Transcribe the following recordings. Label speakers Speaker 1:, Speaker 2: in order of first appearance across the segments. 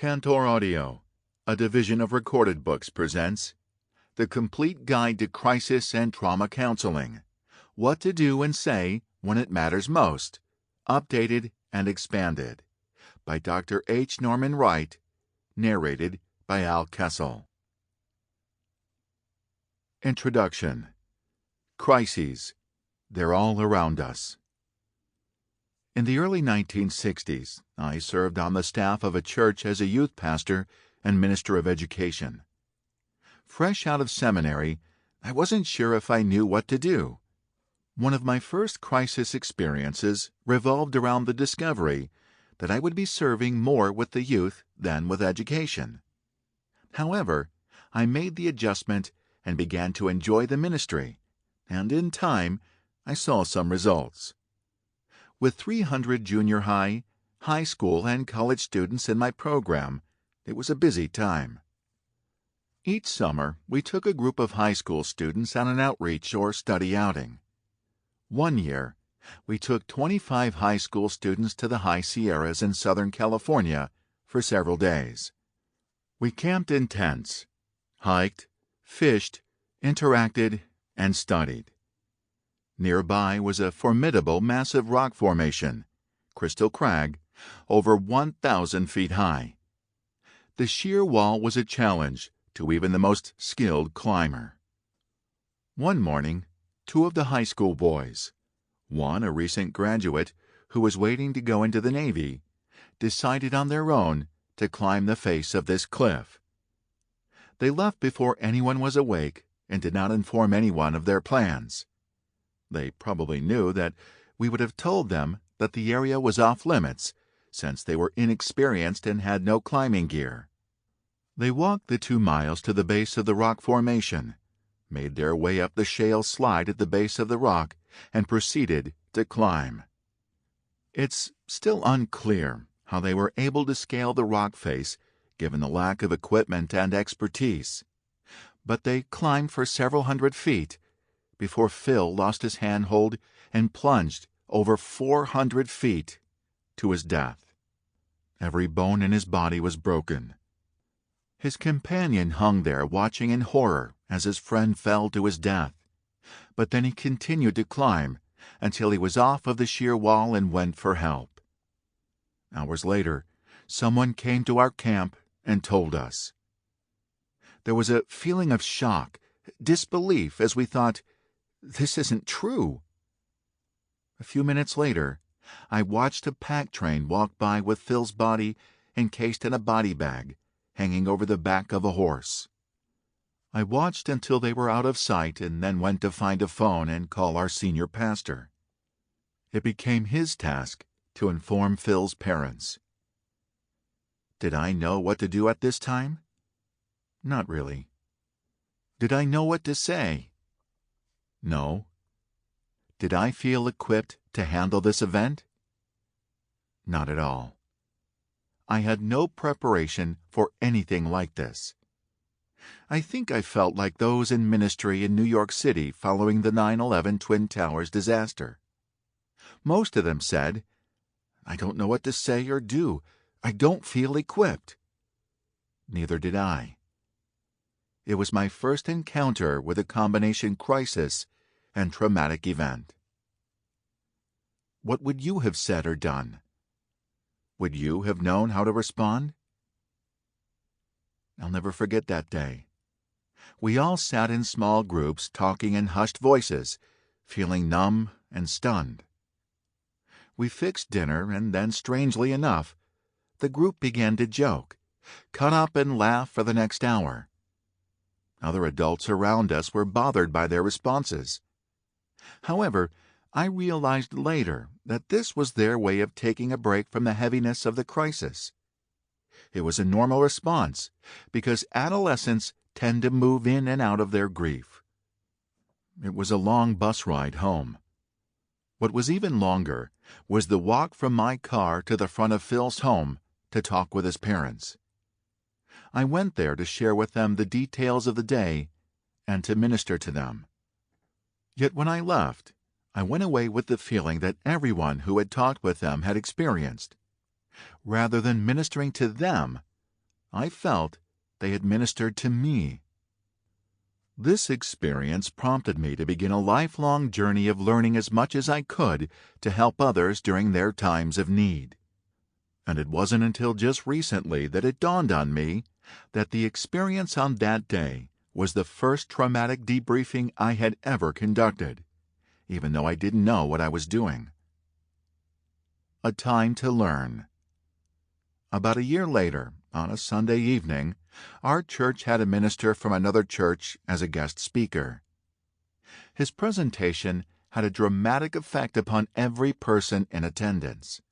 Speaker 1: Tantor Audio, a division of Recorded Books, presents The Complete Guide to Crisis and Trauma Counseling: What to Do and Say When It Matters Most, updated and expanded, by Dr. H. Norman Wright, narrated by Al Kessel. Introduction. Crises. They're all around us. In the early 1960s, I served on the staff of a church as a youth pastor and minister of education. Fresh out of seminary, I wasn't sure if I knew what to do. One of my first crisis experiences revolved around the discovery that I would be serving more with the youth than with education. However, I made the adjustment and began to enjoy the ministry, and in time, I saw some results. With 300 junior high, high school, and college students in my program, it was a busy time. Each summer, we took a group of high school students on an outreach or study outing. One year, we took 25 high school students to the High Sierras in Southern California for several days. We camped in tents, hiked, fished, interacted, and studied. Nearby was a formidable massive rock formation, Crystal Crag, over 1,000 feet high. The sheer wall was a challenge to even the most skilled climber. One morning, two of the high school boys, one a recent graduate who was waiting to go into the Navy, decided on their own to climb the face of this cliff. They left before anyone was awake and did not inform anyone of their plans. They probably knew that we would have told them that the area was off limits, since they were inexperienced and had no climbing gear. They walked the 2 miles to the base of the rock formation, made their way up the shale slide at the base of the rock, and proceeded to climb. It's still unclear how they were able to scale the rock face, given the lack of equipment and expertise. But they climbed for several hundred feet before Phil lost his handhold and plunged over 400 feet to his death. Every bone in his body was broken. His companion hung there watching in horror as his friend fell to his death. But then he continued to climb until he was off of the sheer wall and went for help. Hours later, someone came to our camp and told us. There was a feeling of shock, disbelief, as we thought, this isn't true. A few minutes later, I watched a pack train walk by with Phil's body encased in a body bag, hanging over the back of a horse. I watched until they were out of sight and then went to find a phone and call our senior pastor. It became his task to inform Phil's parents. Did I know what to do at this time? Not really. Did I know what to say? No. Did I feel equipped to handle this event? Not at all. I had no preparation for anything like this. I think I felt like those in ministry in New York City following the 9/11 Twin Towers disaster. Most of them said, I don't know what to say or do. I don't feel equipped. Neither did I. It was my first encounter with a combination crisis and traumatic event. What would you have said or done? Would you have known how to respond? I'll never forget that day. We all sat in small groups talking in hushed voices, feeling numb and stunned. We fixed dinner, and then, strangely enough, the group began to joke, cut up and laugh for the next hour. Other adults around us were bothered by their responses. However, I realized later that this was their way of taking a break from the heaviness of the crisis. It was a normal response, because adolescents tend to move in and out of their grief. It was a long bus ride home. What was even longer was the walk from my car to the front of Phil's home to talk with his parents. I went there to share with them the details of the day and to minister to them. Yet when I left, I went away with the feeling that everyone who had talked with them had experienced. Rather than ministering to them, I felt they had ministered to me. This experience prompted me to begin a lifelong journey of learning as much as I could to help others during their times of need. And it wasn't until just recently that it dawned on me that the experience on that day was the first traumatic debriefing I had ever conducted, even though I didn't know what I was doing. A time to learn. About a year later, on a Sunday evening, our church had a minister from another church as a guest speaker. His presentation had a dramatic effect upon every person in attendance.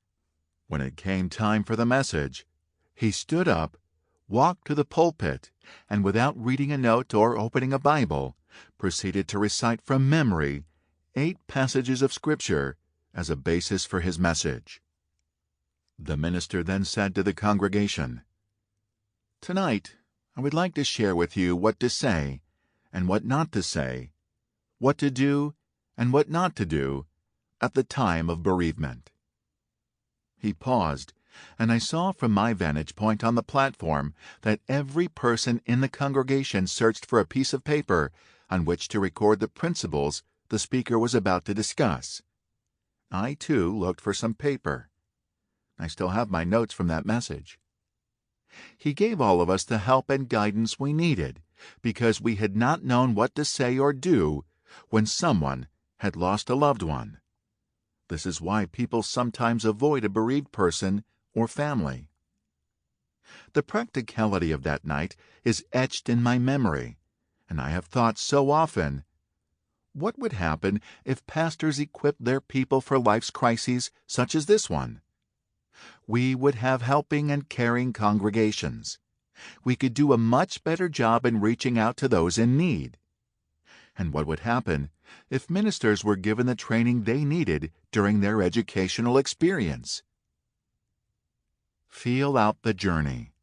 Speaker 1: When it came time for the message, he stood up, walked to the pulpit, and without reading a note or opening a Bible, proceeded to recite from memory 8 passages of Scripture as a basis for his message. The minister then said to the congregation, "Tonight, I would like to share with you what to say and what not to say, what to do and what not to do at the time of bereavement." He paused, and I saw from my vantage point on the platform that every person in the congregation searched for a piece of paper on which to record the principles the speaker was about to discuss. I, too, looked for some paper. I still have my notes from that message. He gave all of us the help and guidance we needed because we had not known what to say or do when someone had lost a loved one. This is why people sometimes avoid a bereaved person or family. The practicality of that night is etched in my memory, and I have thought so often, what would happen if pastors equipped their people for life's crises such as this one? We would have helping and caring congregations. We could do a much better job in reaching out to those in need. And what would happen if ministers were given the training they needed during their educational experience? Feel out the journey.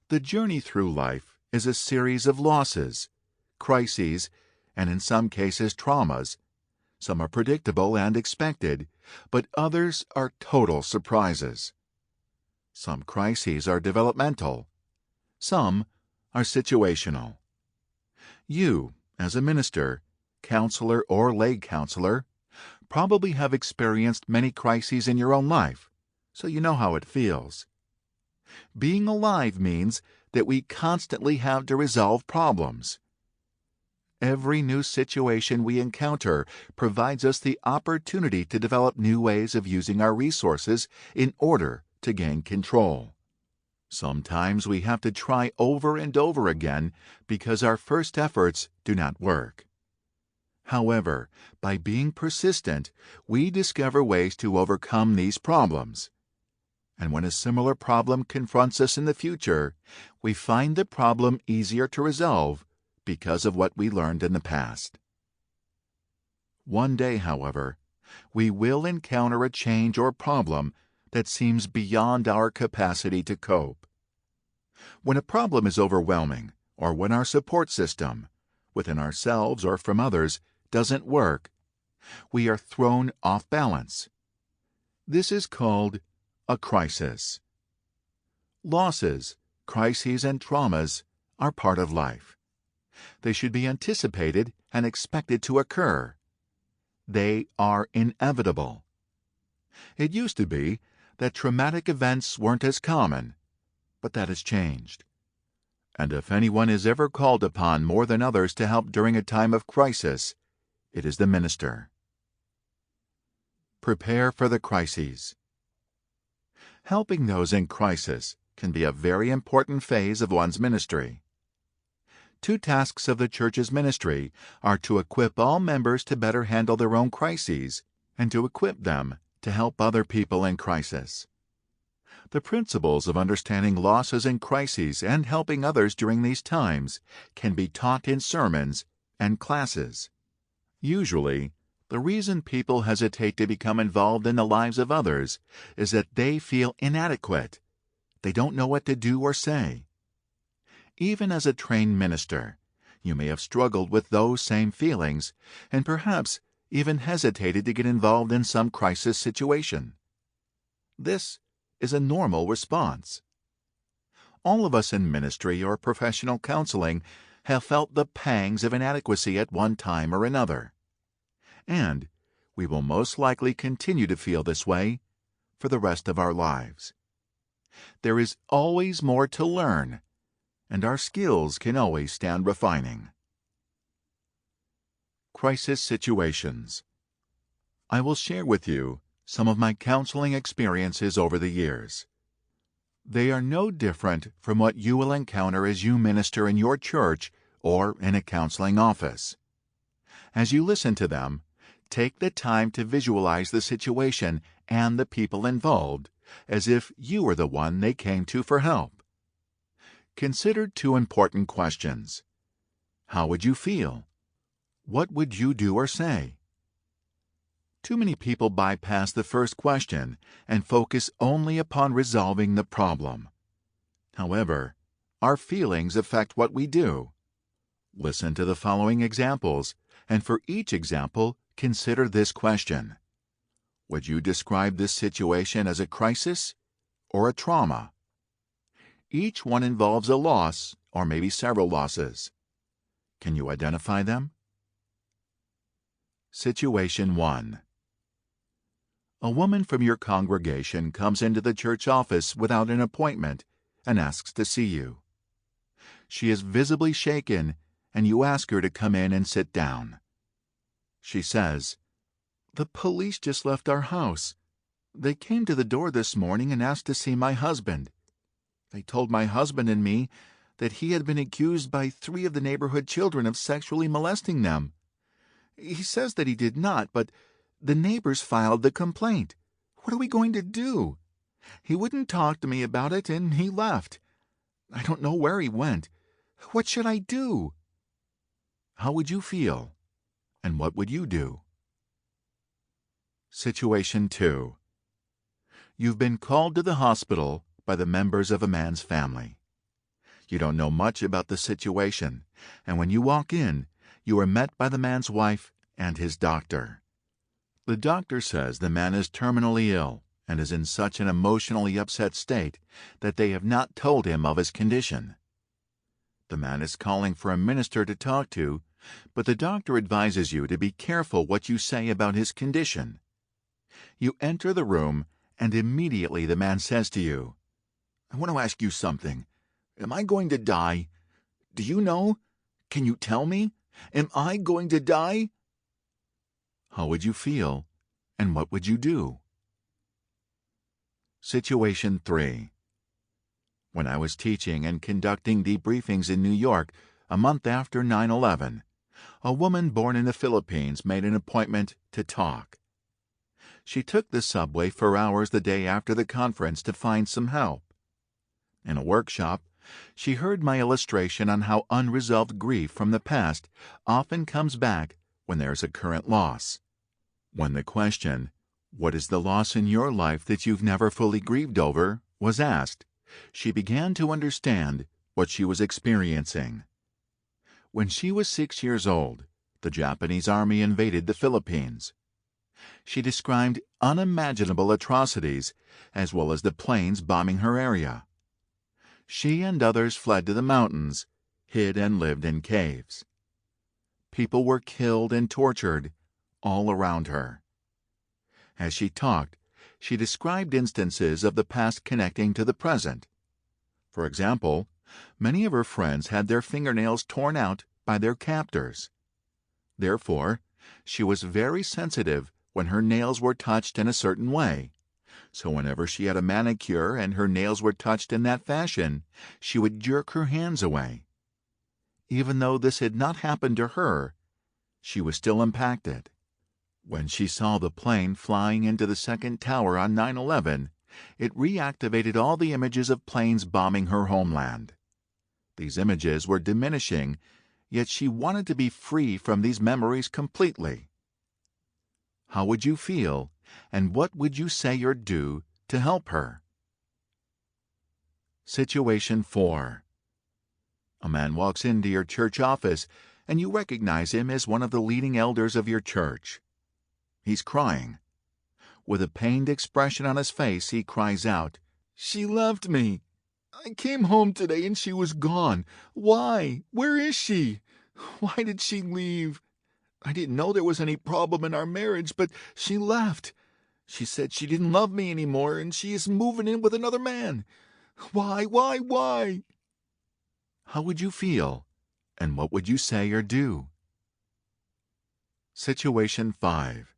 Speaker 1: The journey through life is a series of losses, crises, and in some cases traumas. Some are predictable and expected, but others are total surprises. Some crises are developmental. Some are situational. You, as a minister, counselor, or lay counselor, probably have experienced many crises in your own life, so you know how it feels. Being alive means that we constantly have to resolve problems. Every new situation we encounter provides us the opportunity to develop new ways of using our resources in order to gain control. Sometimes we have to try over and over again because our first efforts do not work. However, by being persistent, we discover ways to overcome these problems. And when a similar problem confronts us in the future, we find the problem easier to resolve because of what we learned in the past. One day, however, we will encounter a change or problem that seems beyond our capacity to cope. When a problem is overwhelming, or when our support system, within ourselves or from others, doesn't work, we are thrown off balance. This is called a crisis. Losses, crises, and traumas are part of life. They should be anticipated and expected to occur. They are inevitable. It used to be that traumatic events weren't as common, but that has changed. And if anyone is ever called upon more than others to help during a time of crisis, it is the minister. Prepare for the crises. Helping those in crisis can be a very important phase of one's ministry. 2 tasks of the church's ministry are to equip all members to better handle their own crises and to equip them to help other people in crisis. The principles of understanding losses and crises and helping others during these times can be taught in sermons and classes. Usually, the reason people hesitate to become involved in the lives of others is that they feel inadequate. They don't know what to do or say. Even as a trained minister, you may have struggled with those same feelings and perhaps even hesitated to get involved in some crisis situation. This is a normal response. All of us in ministry or professional counseling have felt the pangs of inadequacy at one time or another. And we will most likely continue to feel this way for the rest of our lives. There is always more to learn, and our skills can always stand refining. Crisis situations. I will share with you some of my counseling experiences over the years. They are no different from what you will encounter as you minister in your church or in a counseling office. As you listen to them, take the time to visualize the situation and the people involved as if you were the one they came to for help. Consider two important questions. How would you feel? What would you do or say? Too many people bypass the first question and focus only upon resolving the problem. However, our feelings affect what we do. Listen to the following examples, and for each example, consider this question. Would you describe this situation as a crisis or a trauma? Each one involves a loss or maybe several losses. Can you identify them? Situation 1. A woman from your congregation comes into the church office without an appointment and asks to see you. She is visibly shaken, and you ask her to come in and sit down. She says, "The police just left our house. They came to the door this morning and asked to see my husband. They told my husband and me that he had been accused by 3 of the neighborhood children of sexually molesting them. He says that he did not, but the neighbors filed the complaint. What are we going to do? He wouldn't talk to me about it, and he left. I don't know where he went. What should I do?" How would you feel? And what would you do? Situation 2. You've been called to the hospital by the members of a man's family. You don't know much about the situation, and when you walk in, you are met by the man's wife and his doctor. The doctor says the man is terminally ill and is in such an emotionally upset state that they have not told him of his condition. The man is calling for a minister to talk to, but the doctor advises you to be careful what you say about his condition. You enter the room, and immediately the man says to you, "I want to ask you something. Am I going to die? Do you know? Can you tell me? Am I going to die?" How would you feel, and what would you do? Situation 3. When I was teaching and conducting debriefings in New York a month after 9/11, a woman born in the Philippines made an appointment to talk. She took the subway for hours the day after the conference to find some help. In a workshop, she heard my illustration on how unresolved grief from the past often comes back when there is a current loss. When the question, "What is the loss in your life that you've never fully grieved over?" was asked, she began to understand what she was experiencing. When she was 6 years old, the Japanese army invaded the Philippines. She described unimaginable atrocities, as well as the planes bombing her area. She and others fled to the mountains, hid and lived in caves. People were killed and tortured all around her. As she talked, she described instances of the past connecting to the present. For example, many of her friends had their fingernails torn out by their captors. Therefore, she was very sensitive when her nails were touched in a certain way. So whenever she had a manicure and her nails were touched in that fashion, she would jerk her hands away. Even though this had not happened to her, she was still impacted. When she saw the plane flying into the second tower on 9/11, it reactivated all the images of planes bombing her homeland. These images were diminishing, yet she wanted to be free from these memories completely. How would you feel, and what would you say or do to help her? Situation 4. A man walks into your church office, and you recognize him as one of the leading elders of your church. He's crying. With a pained expression on his face, he cries out, "She loved me. I came home today and she was gone. Why? Where is she? Why did she leave? I didn't know there was any problem in our marriage, but she left. She said she didn't love me anymore and she is moving in with another man. Why? How would you feel? And what would you say or do? Situation 5.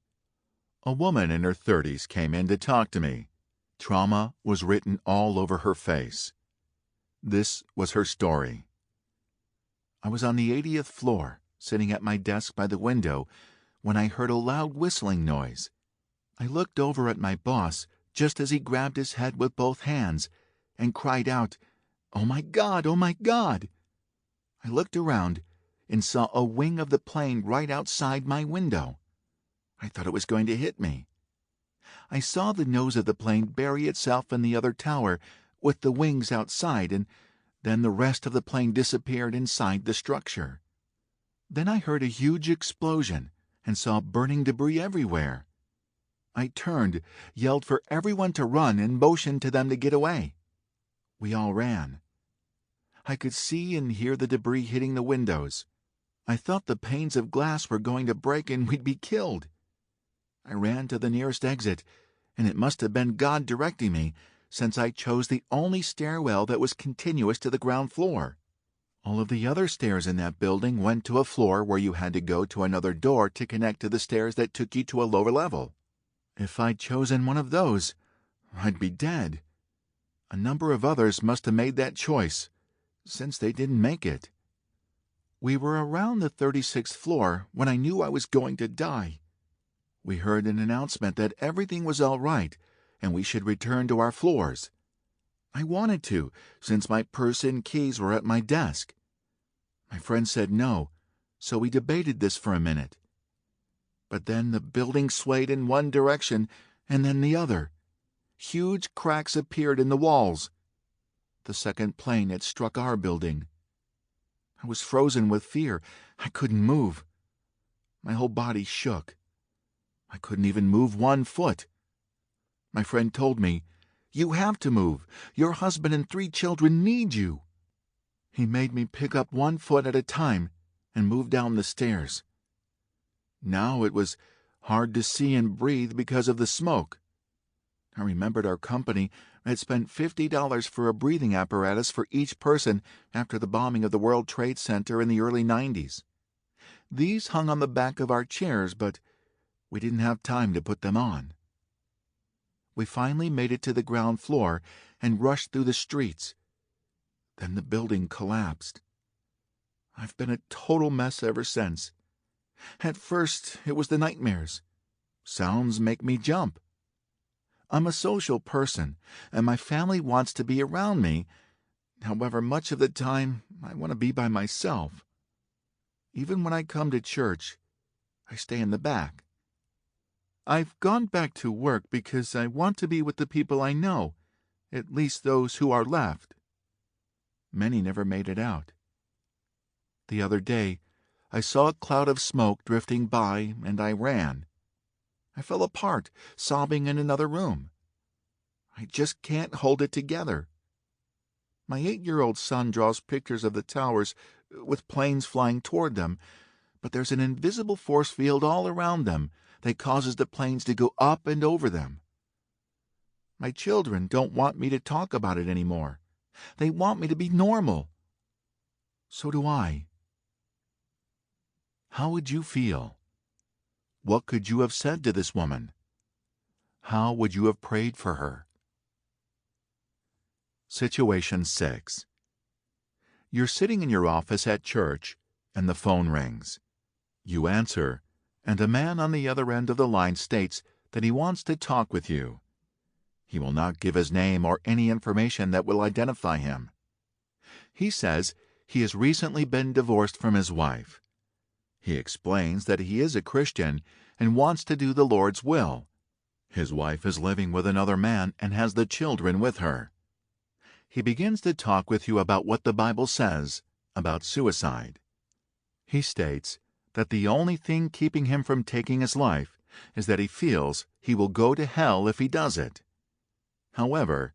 Speaker 1: A woman in her 30s came in to talk to me. Trauma was written all over her face. This was her story. I was on the 80th floor, sitting at my desk by the window, when I heard a loud whistling noise. I looked over at my boss just as he grabbed his head with both hands and cried out, "Oh my God, oh my God!" I looked around and saw a wing of the plane right outside my window. I thought it was going to hit me. I saw the nose of the plane bury itself in the other tower with the wings outside, and then the rest of the plane disappeared inside the structure. Then I heard a huge explosion and saw burning debris everywhere. I turned, yelled for everyone to run, and motioned to them to get away. We all ran. I could see and hear the debris hitting the windows. I thought the panes of glass were going to break and we'd be killed. I ran to the nearest exit, and it must have been God directing me, since I chose the only stairwell that was continuous to the ground floor. All of the other stairs in that building went to a floor where you had to go to another door to connect to the stairs that took you to a lower level. If I'd chosen one of those, I'd be dead. A number of others must have made that choice, since they didn't make it. We were around the 36th floor when I knew I was going to die. We heard an announcement that everything was all right and we should return to our floors. I wanted to, since my purse and keys were at my desk. My friend said no, so we debated this for a minute. But then the building swayed in one direction and then the other. Huge cracks appeared in the walls. The second plane had struck our building. I was frozen with fear. I couldn't move. My whole body shook. I couldn't even move one foot. My friend told me, "You have to move. Your husband and 3 children need you." He made me pick up one foot at a time and move down the stairs. Now it was hard to see and breathe because of the smoke. I remembered our company had spent $50 for a breathing apparatus for each person after the bombing of the World Trade Center in the early 90s. These hung on the back of our chairs, but we didn't have time to put them on. We finally made it to the ground floor and rushed through the streets. Then the building collapsed. I've been a total mess ever since. At first, it was the nightmares. Sounds make me jump. I'm a social person, and my family wants to be around me. However, much of the time, I want to be by myself. Even when I come to church, I stay in the back. I've gone back to work because I want to be with the people I know, at least those who are left. Many never made it out. The other day, I saw a cloud of smoke drifting by, and I ran. I fell apart, sobbing in another room. I just can't hold it together. My 8-year-old son draws pictures of the towers with planes flying toward them, but there's an invisible force field all around them that causes the planes to go up and over them. My children don't want me to talk about it anymore. They want me to be normal. So do I. How would you feel? What could you have said to this woman? How would you have prayed for her? Situation 6. You're sitting in your office at church, and the phone rings. You answer, and a man on the other end of the line states that he wants to talk with you. He will not give his name or any information that will identify him. He says he has recently been divorced from his wife. He explains that he is a Christian and wants to do the Lord's will. His wife is living with another man and has the children with her. He begins to talk with you about what the Bible says about suicide. He states that the only thing keeping him from taking his life is that he feels he will go to hell if he does it. However,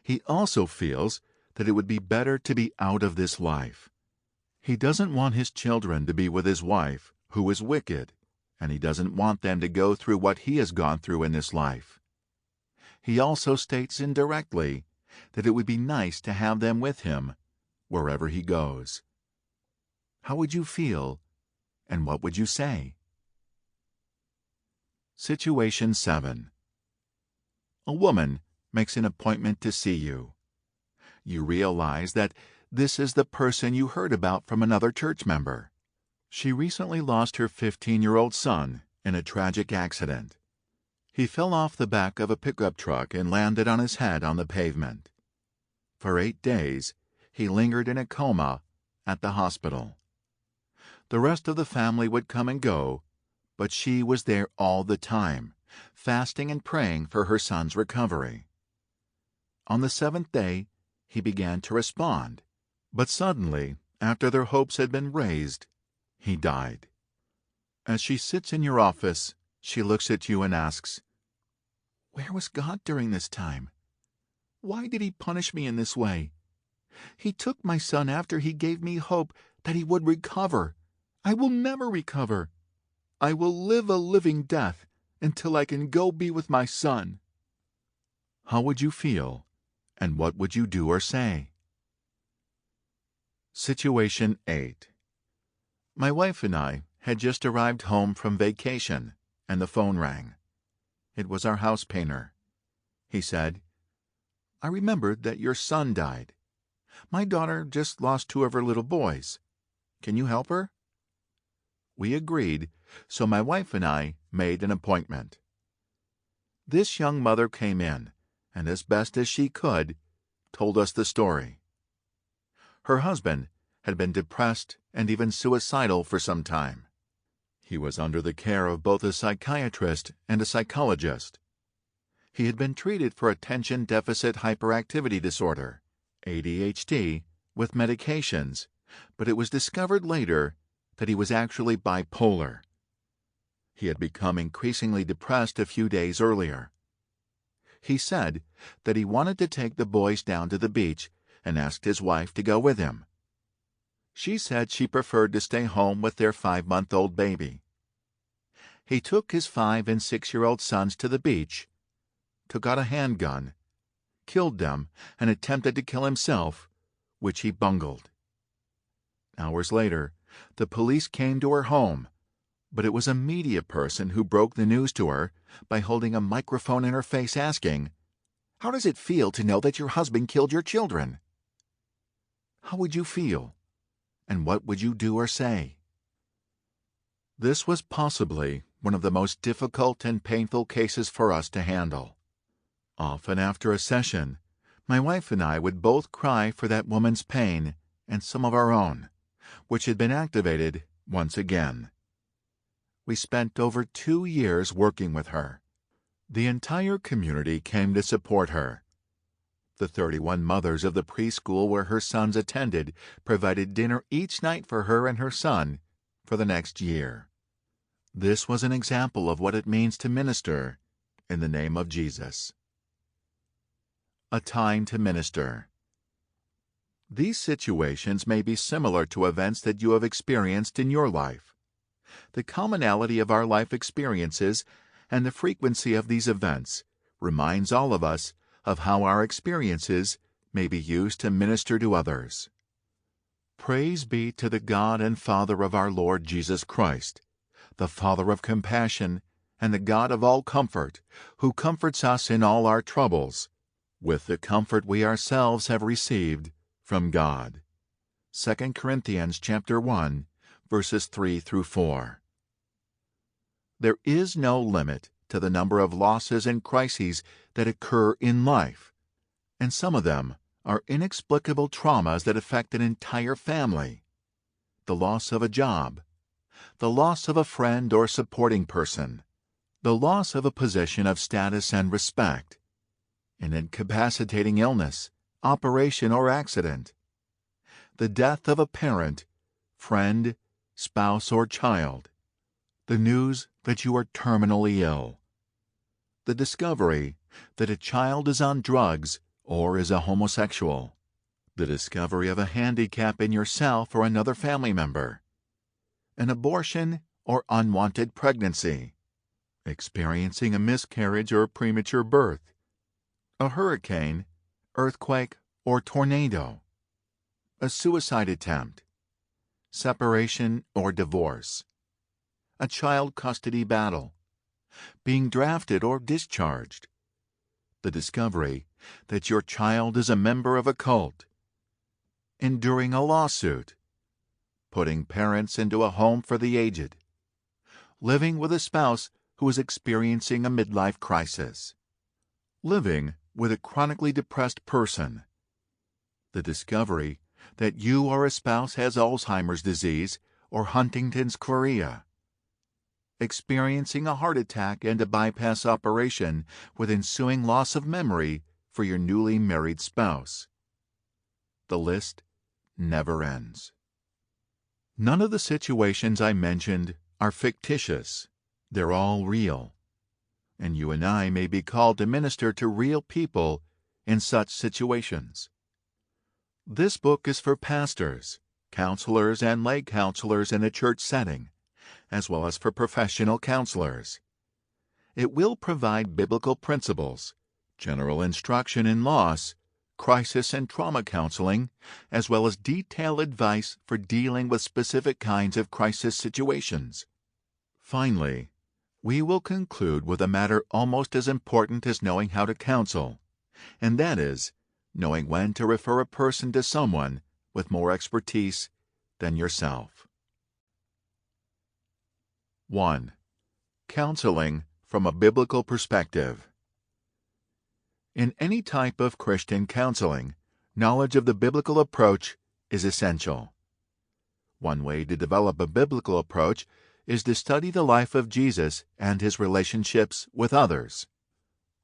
Speaker 1: he also feels that it would be better to be out of this life. He doesn't want his children to be with his wife, who is wicked, and he doesn't want them to go through what he has gone through in this life. He also states indirectly that it would be nice to have them with him wherever he goes. How would you feel, and what would you say? Situation 7. A woman makes an appointment to see you. You realize that this is the person you heard about from another church member. She recently lost her 15-year-old son in a tragic accident. He fell off the back of a pickup truck and landed on his head on the pavement. For 8 days, he lingered in a coma at the hospital. The rest of the family would come and go, but she was there all the time, fasting and praying for her son's recovery. On the 7th day, he began to respond, but suddenly, after their hopes had been raised, he died. As she sits in your office, she looks at you and asks, "Where was God during this time? Why did he punish me in this way? He took my son after he gave me hope that he would recover. I will never recover. I will live a living death until I can go be with my son." How would you feel, and what would you do or say? Situation 8. My wife and I had just arrived home from vacation, and the phone rang. It was our house painter. He said, "I remembered that your son died. My daughter just lost 2 of her little boys. Can you help her?" We agreed, so my wife and I made an appointment. This young mother came in, and as best as she could, told us the story. Her husband had been depressed and even suicidal for some time. He was under the care of both a psychiatrist and a psychologist. He had been treated for attention deficit hyperactivity disorder, ADHD, with medications, but it was discovered later that he was actually bipolar. He had become increasingly depressed a few days earlier. He said that he wanted to take the boys down to the beach and asked his wife to go with him. She said she preferred to stay home with their 5-month-old baby. He took his 5- and 6-year-old sons to the beach, took out a handgun, killed them, and attempted to kill himself, which he bungled. Hours later, the police came to her home, but it was a media person who broke the news to her by holding a microphone in her face asking, "How does it feel to know that your husband killed your children?" How would you feel, and what would you do or say? This was possibly one of the most difficult and painful cases for us to handle. Often after a session, my wife and I would both cry for that woman's pain and some of our own, which had been activated once again. We spent over 2 years working with her. The entire community came to support her. The 31 mothers of the preschool where her sons attended provided dinner each night for her and her son for the next year. This was an example of what it means to minister in the name of Jesus. A time to minister. These situations may be similar to events that you have experienced in your life. The commonality of our life experiences and the frequency of these events reminds all of us of how our experiences may be used to minister to others. Praise be to the God and Father of our Lord Jesus Christ, the Father of compassion and the God of all comfort, who comforts us in all our troubles, with the comfort we ourselves have received from God. 2 Corinthians chapter 1, verses 3 through 4. There is no limit to the number of losses and crises that occur in life, and some of them are inexplicable traumas that affect an entire family. The loss of a job, the loss of a friend or supporting person, the loss of a position of status and respect, an incapacitating illness, operation, or accident, the death of a parent, friend, spouse, or child, the news that you are terminally ill, the discovery that a child is on drugs or is a homosexual, the discovery of a handicap in yourself or another family member, an abortion or unwanted pregnancy, experiencing a miscarriage or premature birth, a hurricane, earthquake, or tornado, a suicide attempt, separation or divorce, a child custody battle, being drafted or discharged, the discovery that your child is a member of a cult, enduring a lawsuit, putting parents into a home for the aged, living with a spouse who is experiencing a midlife crisis, living with a chronically depressed person, the discovery that you or a spouse has Alzheimer's disease or Huntington's chorea, experiencing a heart attack and a bypass operation with ensuing loss of memory for your newly married spouse. The list never ends. None of the situations I mentioned are fictitious. They're all real. And you and I may be called to minister to real people in such situations. This book is for pastors, counselors, and lay counselors in a church setting, as well as for professional counselors. It will provide biblical principles, general instruction in loss, crisis and trauma counseling, as well as detailed advice for dealing with specific kinds of crisis situations. Finally, we will conclude with a matter almost as important as knowing how to counsel, and that is knowing when to refer a person to someone with more expertise than yourself. 1. Counseling from a biblical perspective. In any type of Christian counseling, knowledge of the biblical approach is essential. One way to develop a biblical approach is to study the life of Jesus and his relationships with others.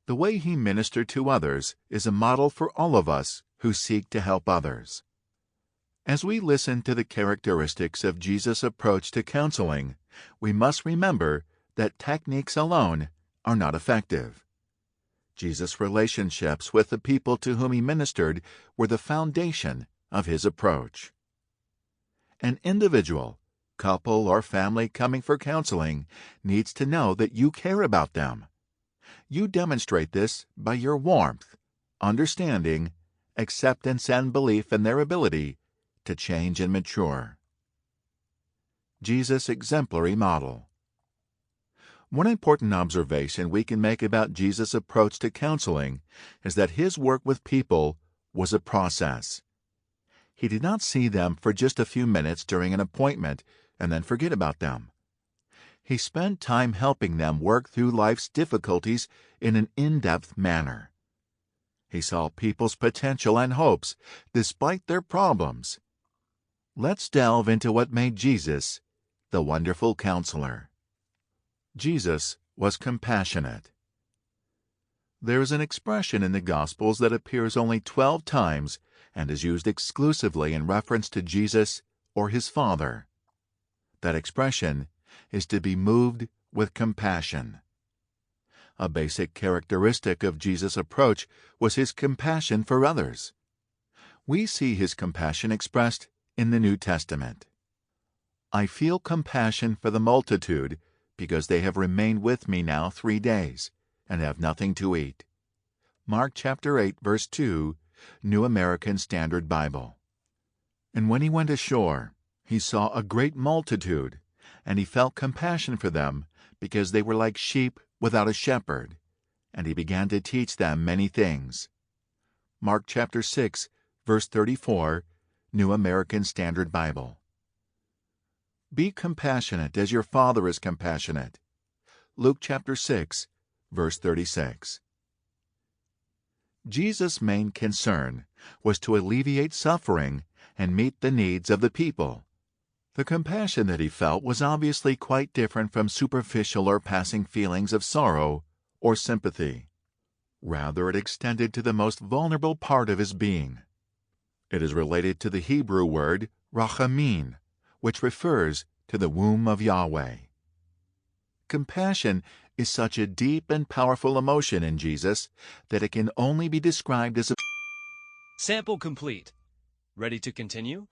Speaker 1: The way he ministered to others is a model for all of us who seek to help others. As we listen to the characteristics of Jesus' approach to counseling, we must remember that techniques alone are not effective. Jesus' relationships with the people to whom he ministered were the foundation of his approach. An individual, couple, or family coming for counseling needs to know that you care about them. You demonstrate this by your warmth, understanding, acceptance, and belief in their ability to change and mature. Jesus' exemplary model. One important observation we can make about Jesus' approach to counseling is that his work with people was a process. He did not see them for just a few minutes during an appointment and then forget about them. He spent time helping them work through life's difficulties in an in-depth manner. He saw people's potential and hopes despite their problems. Let's delve into what made Jesus the wonderful counselor. Jesus was compassionate. There is an expression in the Gospels that appears only 12 times and is used exclusively in reference to Jesus or his Father. That expression is to be moved with compassion. A basic characteristic of Jesus' approach was his compassion for others. We see his compassion expressed in the New Testament. I feel compassion for the multitude because they have remained with me now 3 days and have nothing to eat. Mark chapter 8, verse 2, New American Standard Bible. And when he went ashore, he saw a great multitude, and he felt compassion for them because they were like sheep without a shepherd, and he began to teach them many things. Mark chapter 6, verse 34, New American Standard Bible. Be compassionate as your Father is compassionate. Luke chapter 6, verse 36. Jesus' main concern was to alleviate suffering and meet the needs of the people. The compassion that he felt was obviously quite different from superficial or passing feelings of sorrow or sympathy. Rather, it extended to the most vulnerable part of his being. It is related to the Hebrew word rachamim, which refers to the womb of Yahweh. Compassion is such a deep and powerful emotion in Jesus that it can only be described as a
Speaker 2: Sample complete. Ready to continue?